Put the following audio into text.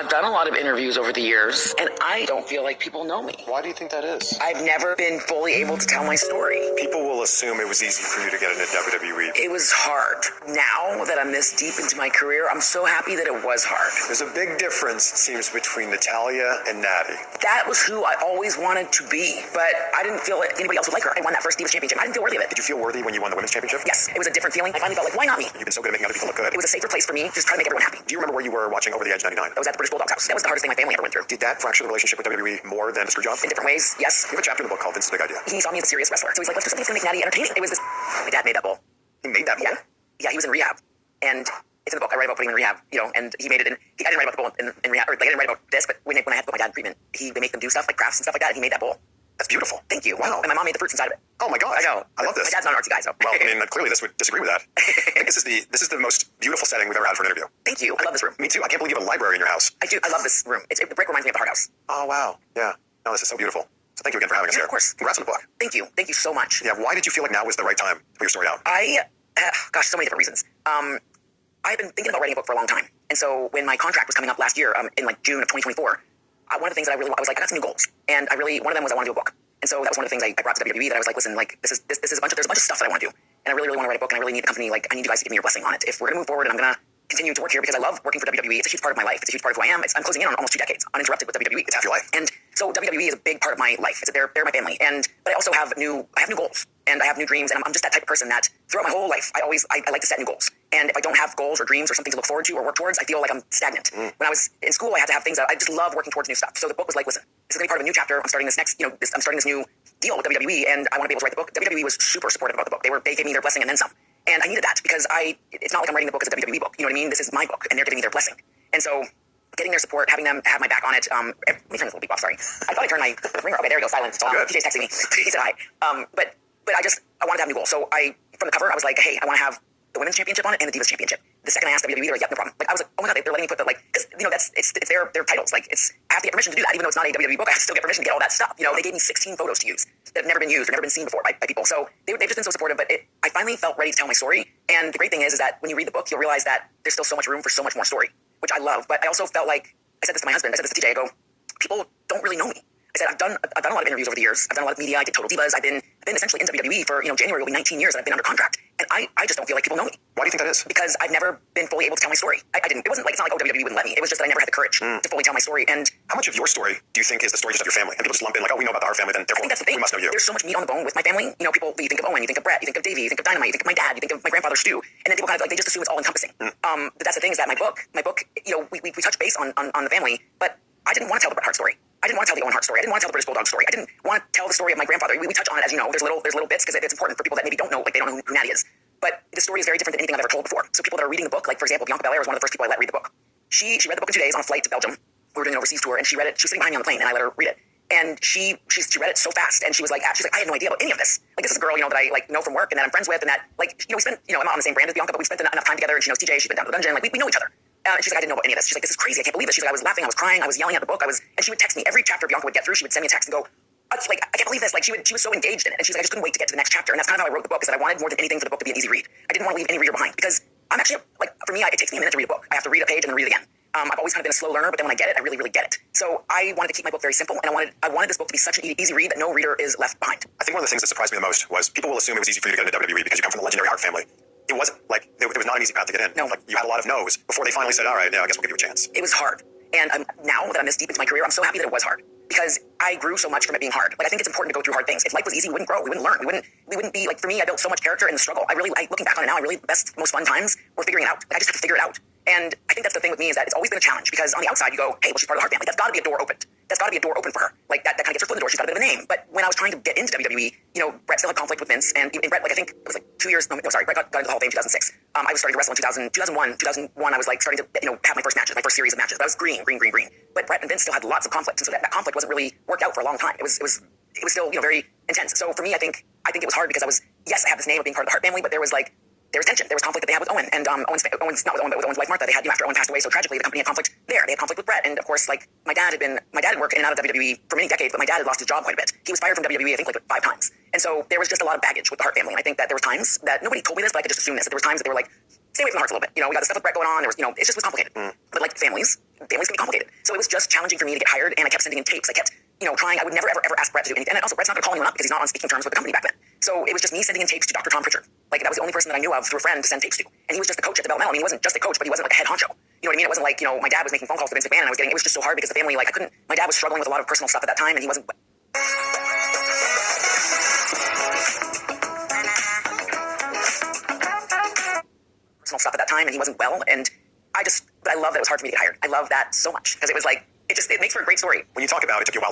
I've done a lot of interviews over the years, and I don't feel like people know me. Why do you think that is? I've never been fully able to tell my story. People will assume it was easy for you to get into WWE. It was hard. Now that I'm this deep into my career, I'm so happy that it was hard. There's a big difference, it seems, between Natalya and Natty. That was who I always wanted to be, but I didn't feel like anybody else would like her. I won that first Divas Championship. I didn't feel worthy of it. Did you feel worthy when you won the Women's Championship? Yes, it was a different feeling. I finally felt like, why not me? You've been so good at making other people look good. It was a safer place for me, just trying to make everyone happy. Do you remember where you were watching Over the Edge 99? I was at the British Bulldog's house. That was the hardest thing my family ever went through. Did that fracture the relationship with WWE more than a screw job? In different ways, yes. You have a chapter in the book called Vince's Big Idea. He saw me as a serious wrestler, so he's like, let's do something that's gonna make Natty entertaining. It was this. My dad made that bowl. He made that bowl? Yeah, he was in rehab, and it's in the book. I write about putting him in rehab, and he made it. I didn't write about the bowl in rehab, or like, I didn't write about this, but when I had to put my dad in treatment, they make them do stuff like crafts and stuff like that. And he made that bowl. That's beautiful. Thank you. Wow. And my mom made the fruits inside of it. Oh my gosh. I know. I love this. My dad's not an artsy guy, so. Well, I mean, clearly this would disagree with that. I think this is the most beautiful setting we've ever had for an interview. Thank you. I love this room. Me too. I can't believe you have a library in your house. I do. I love this room. The brick reminds me of the Hart House. Oh wow. Yeah. No, this is so beautiful. So thank you again for having us here. Of course. Congrats on the book. Thank you. Thank you so much. Yeah. Why did you feel like now was the right time to put your story out? Gosh, so many different reasons. I've been thinking about writing a book for a long time, and so when my contract was coming up last year, in like June of 2024, one of the things that I was like, I got some new goals, and one of them was I want to do a book. And so that was one of the things I brought to WWE, that I was like, listen, like there's a bunch of stuff that I want to do, and I really want to write a book, and I really need the company, like I need you guys to give me your blessing on it. If we're gonna move forward, and I'm gonna continue to work here because I love working for WWE. It's a huge part of my life. It's a huge part of who I am. I'm closing in on almost 2 decades uninterrupted with WWE. It's half your life. And so WWE is a big part of my life. They're my family, but I also have new goals, and I have new dreams, and I'm just that type of person that throughout my whole life I like to set new goals. And if I don't have goals or dreams or something to look forward to or work towards, I feel like I'm stagnant. When I was in school, I had to have things that I just love working towards new stuff. So the book was like, listen, this is gonna be part of a new chapter. I'm starting this new deal with WWE, and I want to be able to write the book. WWE was super supportive about the book. They gave me their blessing and then some. And I needed that because it's not like I'm writing the book as a WWE book. You know what I mean? This is my book, and they're giving me their blessing. And so getting their support, having them have my back on it. Let me turn this little beep off, sorry. I thought I turned my ringer. Okay, there you go, silence. TJ's texting me. He said hi. But I wanted to have new goals. So from the cover, I was like, hey, I want to have the Women's Championship on it and the Divas Championship. The second I asked WWE, they're like, yep, no problem. Like, I was like, oh my God, they're letting me put because, it's their titles. Like, I have to get permission to do that. Even though it's not a WWE book, I have to still get permission to get all that stuff. They gave me 16 photos to use that have never been used or never been seen before by people. So they've just been so supportive, but I finally felt ready to tell my story. And the great thing is that when you read the book, you'll realize that there's still so much room for so much more story, which I love. But I also felt like, I said this to my husband, I said this to TJ, I go, people don't really know me. I said, I've done a lot of interviews over the years. I've done a lot of media. I did Total Divas. I've been essentially in WWE for, January will be 19 years that I've been under contract. And I just don't feel like people know me. Why do you think that is? Because I've never been fully able to tell my story. I didn't. It wasn't like, it's not like, WWE wouldn't let me. It was just that I never had the courage to fully tell my story. And how much of your story do you think is the story just of your family? And people just lump in like, oh, we know about the Hart family, then therefore I think that's the thing. We must know you. There's so much meat on the bone with my family. People, you think of Owen, you think of Brett, you think of Davey, you think of Dynamite, you think of my dad, you think of my grandfather Stu. And then people kind of like, they just assume it's all encompassing. But that's the thing, is that my book, we touch base on the family, but I didn't want to tell the Bret Hart story. I didn't want to tell the Owen Hart story. I didn't want to tell the British Bulldog story. I didn't want to tell the story of my grandfather. We touch on it, as you know. There's little bits because it's important for people that maybe don't know, like they don't know who Natty is. But the story is very different than anything I've ever told before. So people that are reading the book, like for example, Bianca Belair was one of the first people I let read the book. She read the book in 2 days on a flight to Belgium. We were doing an overseas tour, and she read it. She was sitting behind me on the plane, and I let her read it. And she read it so fast, and she's like, I had no idea about any of this. Like, this is a girl, that I know from work and that I'm friends with, and that we spent, I'm not on the same brand as Bianca, but we spent enough time together, and she knows TJ, she's been down to the dungeon, like we know each other. And she's like, I didn't know about any of this. She's like, this is crazy. I can't believe it. She's like, I was laughing, I was crying, I was yelling at the book, and she would text me every chapter Bianca would get through. She would send me a text and go, I can't believe this. Like, she was so engaged in it, and she's like, I just couldn't wait to get to the next chapter. And that's kind of how I wrote the book, is that I wanted more than anything for the book to be an easy read. I didn't want to leave any reader behind, because I'm actually for me, it takes me a minute to read a book. I have to read a page and then read it again. I've always kind of been a slow learner, but then when I get it, I really, really get it. So I wanted to keep my book very simple, and I wanted this book to be such an easy read that no reader is left behind. I think one of the things that surprised me the most was people will assume it was easy for you to get into WWE because you come from the legendary Hart family. It wasn't. Like, there was not an easy path to get in. No. Like, you had a lot of no's before they finally said, all right, yeah, I guess we'll give you a chance. It was hard. And now that I'm this deep into my career, I'm so happy that it was hard, because I grew so much from it being hard. Like, I think it's important to go through hard things. If life was easy, we wouldn't grow, we wouldn't learn, we wouldn't be, like, for me, I built so much character in the struggle. Looking back on it now, the best, most fun times were figuring it out. Like, I just had to figure it out. And I think that's the thing with me, is that it's always been a challenge, because on the outside you go, hey, well, she's part of the Hart family. That's got to be a door opened. That's got to be a door open for her. Like, that kind of gets her foot in the door. She's got a bit of a name. But when I was trying to get into WWE, Brett still had conflict with Vince, and Brett, like, I think it was like 2 years. No, sorry, Brett got into the Hall of Fame in 2006. I was starting to wrestle in 2001. 2001, I was like starting to, have my first matches, my first series of matches. But I was green. But Brett and Vince still had lots of conflict, and so that conflict wasn't really worked out for a long time. It was still, very intense. So for me, I think it was hard, because I had this name of being part of the Hart family, but there was tension. There was conflict that they had with Owen, and Owen's not with Owen, but with Owen's wife Martha. They had, after Owen passed away so tragically, the company had conflict there. They had conflict with Brett, and of course, like, my dad had worked in and out of WWE for many decades, but my dad had lost his job quite a bit. He was fired from WWE, I think, like 5 times. And so there was just a lot of baggage with the Hart family. And I think that there were times that nobody told me this, but I could just assume this. That there was times that they were like, stay away from the hearts a little bit. You know, we got the stuff with Brett going on. There was, you know, it just was complicated. But like families can be complicated. So it was just challenging for me to get hired, and I kept sending in tapes. I kept, you know, trying. I would never, ever ask Brett to do anything. And also, Brett's not going to call anyone up because he's not on speaking terms with the company back then. So it was just me sending in tapes to Dr. Tom Pritchard. Like, that was the only person that I knew of through a friend to send tapes to. And he was just the coach at developmental. I mean, he wasn't just a coach, but he wasn't like a head honcho. You know what I mean? It wasn't like, you know, my dad was making phone calls to Vince McMahon, and I was getting, it was just so hard because the family, like, I couldn't, my dad was struggling with a lot of personal stuff at that time, and he wasn't well, and I love that it was hard for me to get hired. I love that so much because it was like, it makes for a great story. When you talk about it took you a while